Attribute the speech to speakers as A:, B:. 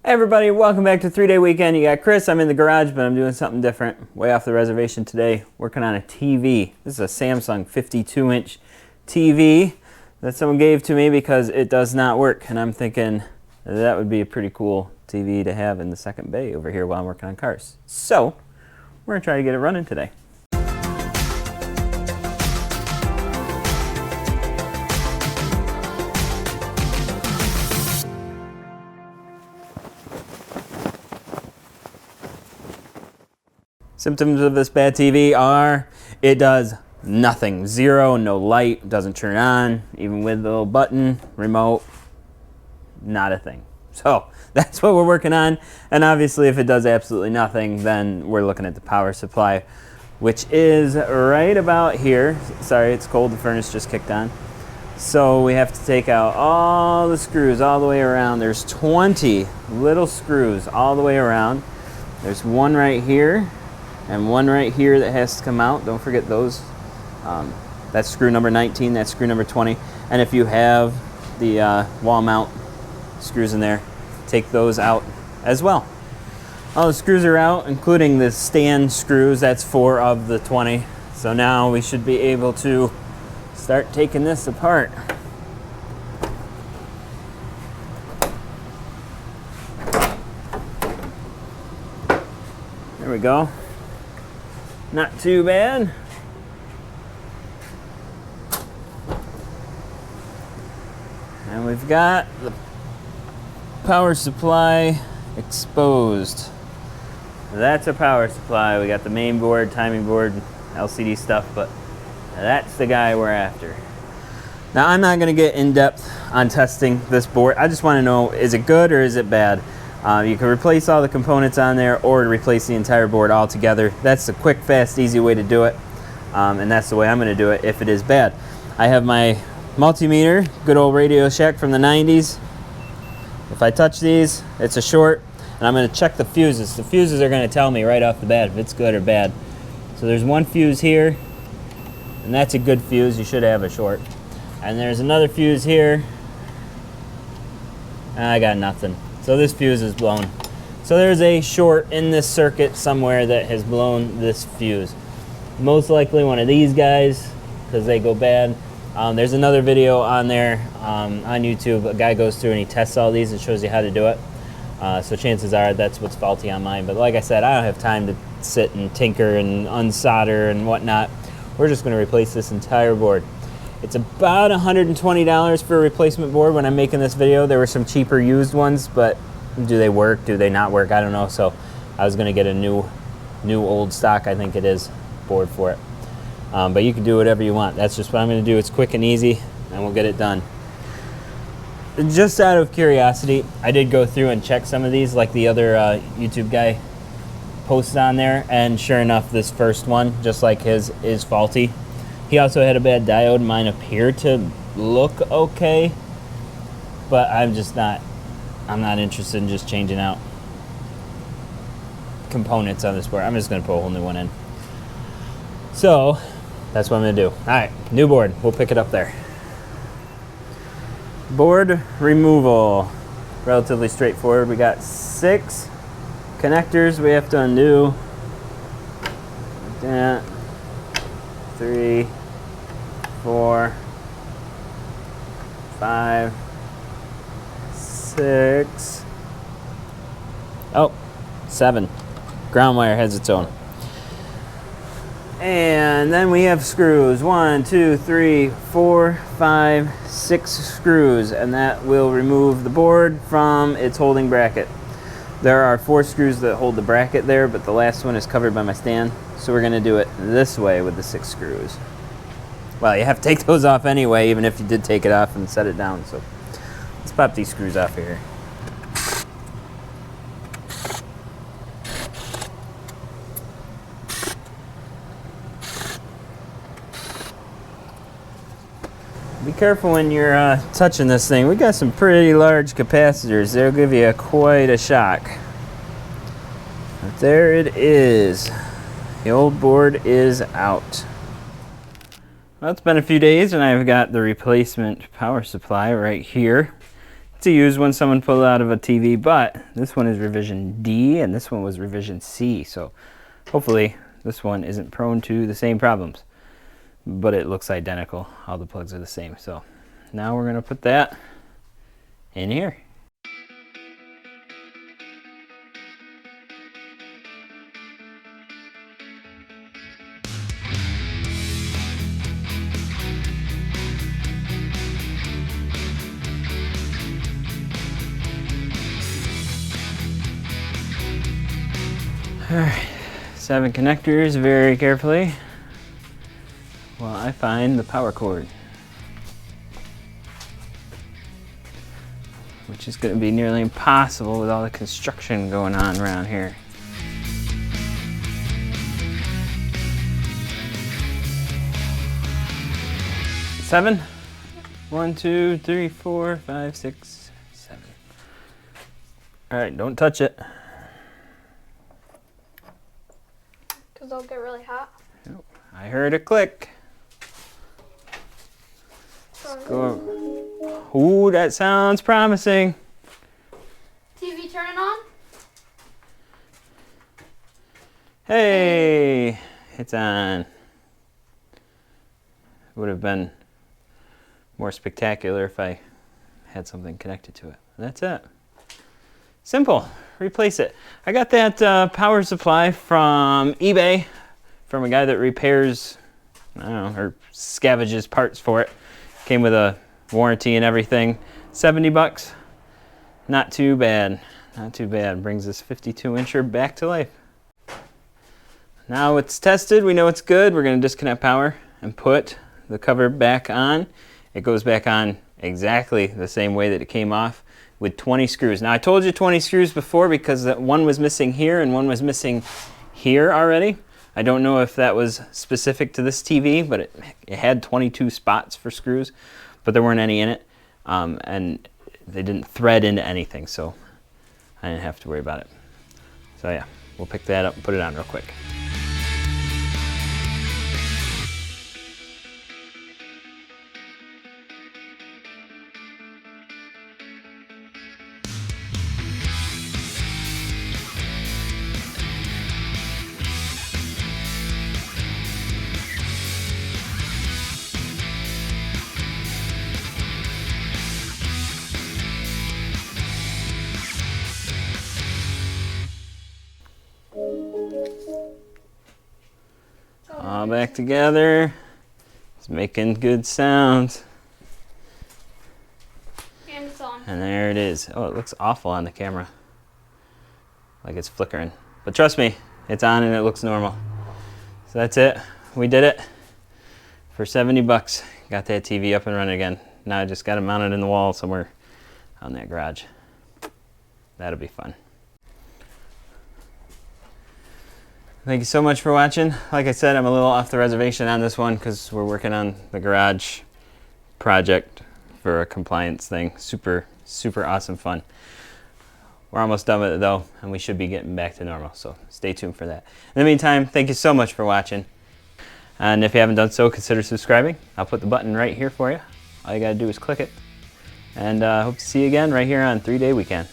A: Hey everybody, welcome back to 3-Day Weekend. You got Chris. I'm in the garage, but I'm doing something different. Way off the reservation today, working on a TV. This is a Samsung 52-inch TV that someone gave to me because it does not work. And I'm thinking that would be a pretty cool TV to have in the second bay over here while I'm working on cars. So, we're gonna try to get it running today. Symptoms of this bad TV are it does nothing. Zero, no light, doesn't turn on, even with the little button, remote, not a thing. So that's what we're working on. And obviously if it does absolutely nothing, then we're looking at the power supply, which is right about here. Sorry, it's cold, the furnace just kicked on. So we have to take out all the screws all the way around. There's 20 little screws all the way around. There's one right here and one right here that has to come out. Don't forget those. That's screw number 19, that's screw number 20. And if you have the wall mount screws in there, take those out as well. All the screws are out, including the stand screws. That's 4 of the 20. So now we should be able to start taking this apart. There we go. Not too bad. And we've got the power supply exposed. That's a power supply. We got the main board, timing board, LCD stuff, but that's the guy we're after. Now I'm not gonna get in depth on testing this board. I just wanna know, is it good or is it bad? You can replace all the components on there or replace the entire board altogether. That's the quick, fast, easy way to do it. And that's the way I'm gonna do it if it is bad. I have my multimeter, good old Radio Shack from the 90s. If I touch these, it's a short, and I'm gonna check the fuses. The fuses are gonna tell me right off the bat if it's good or bad. So there's one fuse here, and that's a good fuse. You should have a short. And there's another fuse here. I got nothing. So this fuse is blown. So there's a short in this circuit somewhere that has blown this fuse. Most likely one of these guys, because they go bad. There's another video on there on YouTube. A guy goes through and he tests all these and shows you how to do it. So chances are that's what's faulty on mine. But like I said, I don't have time to sit and tinker and unsolder and whatnot. We're just gonna replace this entire board. It's about $120 for a replacement board when I'm making this video. There were some cheaper used ones, but do they work? Do they not work? I don't know. So I was gonna get a new old stock, I think it is, board for it. But you can do whatever you want. That's just what I'm gonna do. It's quick and easy, and we'll get it done. Just out of curiosity, I did go through and check some of these, like the other YouTube guy posted on there, and sure enough, this first one, just like his, is faulty. He also had a bad diode. Mine appeared to look okay, but I'm not interested in just changing out components on this board. I'm just gonna put a whole new one in. So that's what I'm gonna do. All right, new board, we'll pick it up there. Board removal, relatively straightforward. We got 6 connectors we have to undo. Like that. 3, 4, 5, 6. Oh, 7. Ground wire has its own. And then we have screws. 1, 2, 3, 4, 5, 6 screws, and that will remove the board from its holding bracket. There are 4 screws that hold the bracket there, but the last one is covered by my stand. So we're gonna do it this way with the 6 screws. Well, you have to take those off anyway, even if you did take it off and set it down. So let's pop these screws off here. Be careful when you're touching this thing. We got some pretty large capacitors. They'll give you quite a shock. But there it is. The old board is out. Well, it's been a few days and I've got the replacement power supply right here. It's a used one someone pulled out of a TV, but this one is revision D and this one was revision C. So hopefully this one isn't prone to the same problems, but it looks identical. All the plugs are the same. So now we're going to put that in here. All right, 7 connectors very carefully while I find the power cord, which is going to be nearly impossible with all the construction going on around here. Seven? 1, 2, 3, 4, 5, 6, 7. All right, don't touch it.
B: Because they'll get really hot.
A: Nope. I heard a click. Let's go. Ooh, that sounds promising.
B: TV turning on?
A: Hey, it's on. Would have been more spectacular if I had something connected to it. That's it. Simple. Replace it. I got that power supply from eBay from a guy that repairs, I don't know, or scavenges parts for it. Came with a warranty and everything. 70 bucks. Not too bad. Not too bad. Brings this 52-incher back to life. Now it's tested. We know it's good. We're going to disconnect power and put the cover back on. It goes back on exactly the same way that it came off, with 20 screws. Now I told you 20 screws before because one was missing here and one was missing here already. I don't know if that was specific to this TV, but it had 22 spots for screws, but there weren't any in it. And they didn't thread into anything, so I didn't have to worry about it. So yeah, we'll pick that up and put it on real quick. All back together. It's making good sounds.
B: And it's on.
A: And there it is. Oh, it looks awful on the camera. Like it's flickering. But trust me, it's on and it looks normal. So that's it. We did it. For 70 bucks. Got that TV up and running again. Now I just got it mounted in the wall somewhere on that garage. That'll be fun. Thank you so much for watching. Like I said, I'm a little off the reservation on this one because we're working on the garage project for a compliance thing. Super, super awesome fun. We're almost done with it though, and we should be getting back to normal, so stay tuned for that. In the meantime, thank you so much for watching. And if you haven't done so, consider subscribing. I'll put the button right here for you. All you gotta do is click it. And hope to see you again right here on 3 Day Weekend.